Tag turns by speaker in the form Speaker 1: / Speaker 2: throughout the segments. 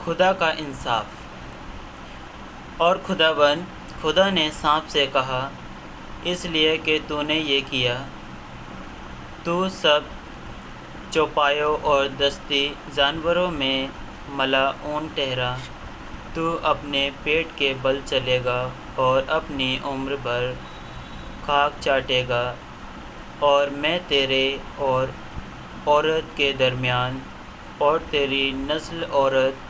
Speaker 1: خدا کا انصاف۔ اور خدا نے سانپ سے کہا، اس لیے کہ تو نے یہ کیا، تو سب چوپایوں اور دستی جانوروں میں ملعون ٹھہرا، تو اپنے پیٹ کے بل چلے گا اور اپنی عمر بھر خاک چاٹے گا، اور میں تیرے اور عورت کے درمیان اور تیری نسل عورت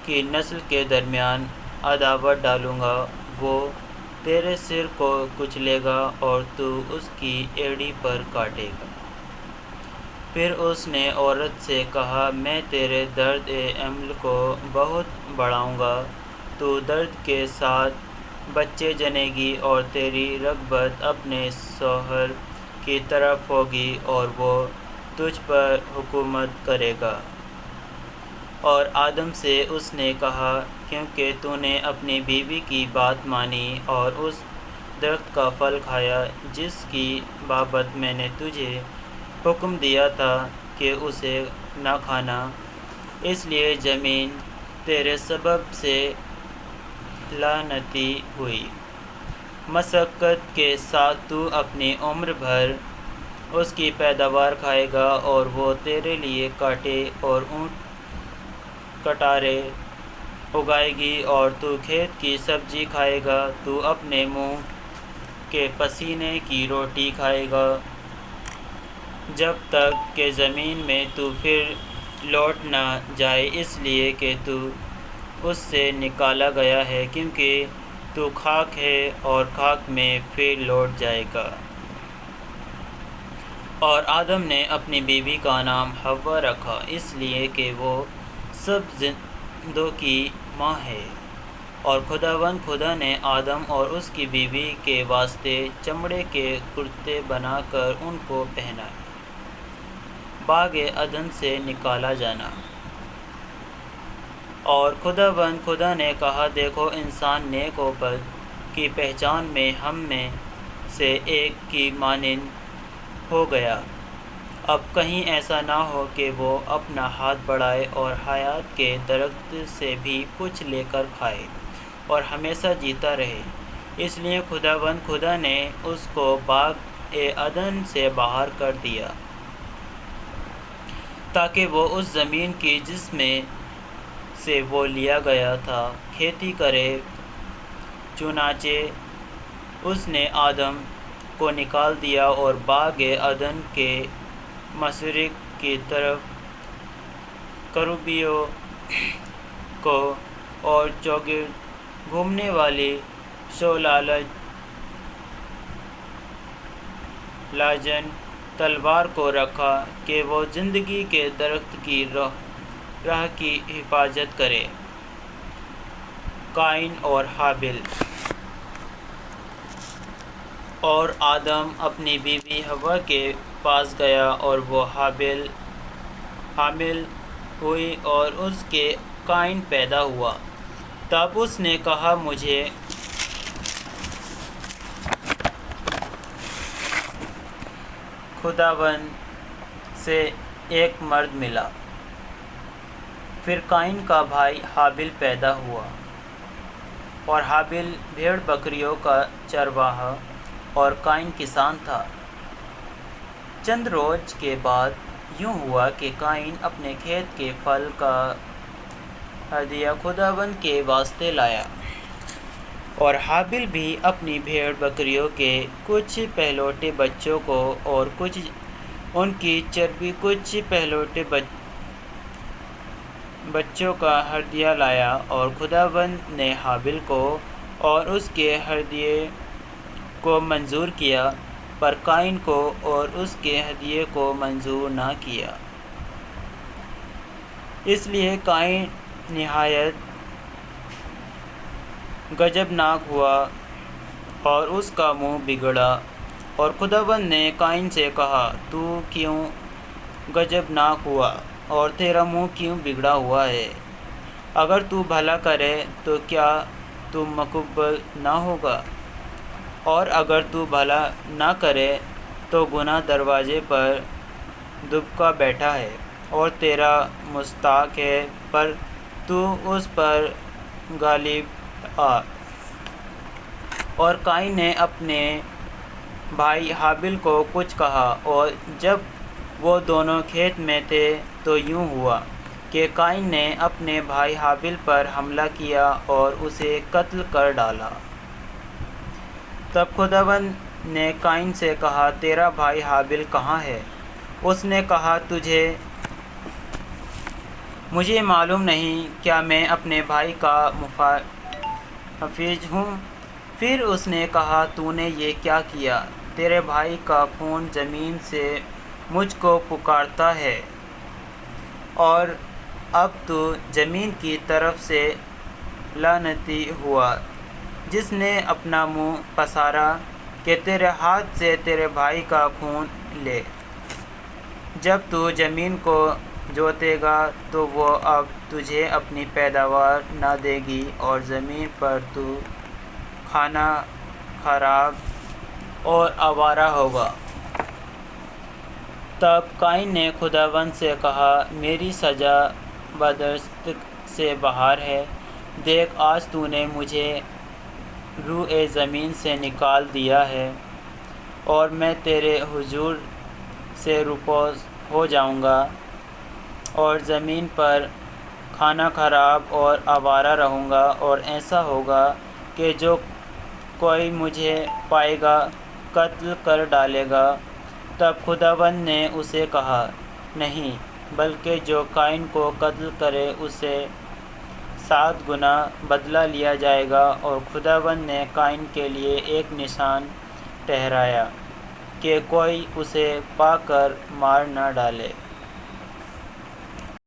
Speaker 1: کی نسل کے درمیان عداوت ڈالوں گا، وہ تیرے سر کو کچلے گا اور تو اس کی ایڑی پر کاٹے گا۔ پھر اس نے عورت سے کہا، میں تیرے درد حمل کو بہت بڑھاؤں گا، تو درد کے ساتھ بچے جنے گی اور تیری رغبت اپنے شوہر کی طرف ہوگی اور وہ تجھ پر حکومت کرے گا۔ اور آدم سے اس نے کہا، کیونکہ تو نے اپنی بیوی کی بات مانی اور اس درخت کا پھل کھایا جس کی بابت میں نے تجھے حکم دیا تھا کہ اسے نہ کھانا، اس لیے زمین تیرے سبب سے لعنتی ہوئی۔ مشقت کے ساتھ تو اپنی عمر بھر اس کی پیداوار کھائے گا، اور وہ تیرے لیے کانٹے اور اونٹ کٹارے اگائے گی، اور تو کھیت کی سبزی کھائے گا، تو اپنے منہ کے پسینے کی روٹی کھائے گا، جب تک کہ زمین میں تو پھر لوٹ نہ جائے، اس لیے کہ تو اس سے نکالا گیا ہے، کیونکہ تو خاک ہے اور خاک میں پھر لوٹ جائے گا۔ اور آدم نے اپنی بیوی کا نام حوا رکھا، اس لیے کہ وہ سب زندوں کی ماں ہے۔ اور خدا نے آدم اور اس کی بیوی کے واسطے چمڑے کے کرتے بنا کر ان کو پہنائے۔ باغ عدن سے نکالا جانا۔ اور خدا نے کہا، دیکھو انسان نیک و بد کی پہچان میں ہم میں سے ایک کی مانند ہو گیا، اب کہیں ایسا نہ ہو کہ وہ اپنا ہاتھ بڑھائے اور حیات کے درخت سے بھی کچھ لے کر کھائے اور ہمیشہ جیتا رہے۔ اس لیے خدا نے اس کو باغ عدن سے باہر کر دیا، تاکہ وہ اس زمین کی جس میں سے وہ لیا گیا تھا کھیتی کرے۔ چنانچہ اس نے آدم کو نکال دیا اور باغ عدن کے مشرق کی طرف کروبیوں کو اور چوگرد گھومنے والی شولاجن تلوار کو رکھا کہ وہ زندگی کے درخت کی راہ کی حفاظت کرے۔ قائن اور ہابیل۔ اور آدم اپنی بیوی حوا کے پاس گیا اور وہ حامل ہوئی اور اس کے قائن پیدا ہوا۔ تب اس نے کہا، مجھے خداوند سے ایک مرد ملا۔ پھر قائن کا بھائی ہابیل پیدا ہوا، اور ہابیل بھیڑ بکریوں کا چرواہا اور قائن کسان تھا۔ چند روز کے بعد یوں ہوا کہ قائن اپنے کھیت کے پھل کا ہدیہ خداوند کے واسطے لایا، اور ہابیل بھی اپنی بھیڑ بکریوں کے کچھ پہلوٹے بچوں کو اور کچھ ان کی چربی کچھ پہلوٹے بچوں کا ہدیہ لایا۔ اور خداوند نے ہابیل کو اور اس کے ہدیے کو منظور کیا، پر قائن کو اور اس کے ہدیے کو منظور نہ کیا۔ اس لیے قائن نہایت غضبناک ہوا اور اس کا منہ بگڑا۔ اور خداوند نے قائن سے کہا، تو کیوں غضبناک ہوا اور تیرا منہ کیوں بگڑا ہوا ہے؟ اگر تو بھلا کرے تو کیا تو مقبول نہ ہوگا؟ اور اگر تو بھلا نہ کرے تو گناہ دروازے پر دبکا بیٹھا ہے اور تیرا مستحق ہے، پر تو اس پر غالب آ۔ اور قائن نے اپنے بھائی حابیل کو کچھ کہا، اور جب وہ دونوں کھیت میں تھے تو یوں ہوا کہ قائن نے اپنے بھائی حابیل پر حملہ کیا اور اسے قتل کر ڈالا۔ تب خداوند نے قائن سے کہا، تیرا بھائی حابیل کہاں ہے؟ اس نے کہا، مجھے معلوم نہیں، کیا میں اپنے بھائی کا محافظ ہوں؟ پھر اس نے کہا، تو نے یہ کیا کیا؟ تیرے بھائی کا خون زمین سے مجھ کو پکارتا ہے، اور اب تو زمین کی طرف سے لعنتی ہوا، جس نے اپنا منہ پسارا کہ تیرے ہاتھ سے تیرے بھائی کا خون لے۔ جب تو زمین کو جوتے گا تو وہ اب تجھے اپنی پیداوار نہ دے گی، اور زمین پر تو کھانا خراب اور آوارہ ہوگا۔ تب قائن نے خداوند سے کہا، میری سزا بدست سے باہر ہے۔ دیکھ، آج تو نے مجھے روئے زمین سے نکال دیا ہے، اور میں تیرے حضور سے روپوش ہو جاؤں گا، اور زمین پر کھانا خراب اور آوارہ رہوں گا، اور ایسا ہوگا کہ جو کوئی مجھے پائے گا قتل کر ڈالے گا۔ تب خداوند نے اسے کہا، نہیں، بلکہ جو قائن کو قتل کرے اسے 7 گنا بدلہ لیا جائے گا۔ اور خداوند نے قائن کے لیے ایک نشان ٹھہرایا کہ کوئی اسے پا کر مار نہ ڈالے۔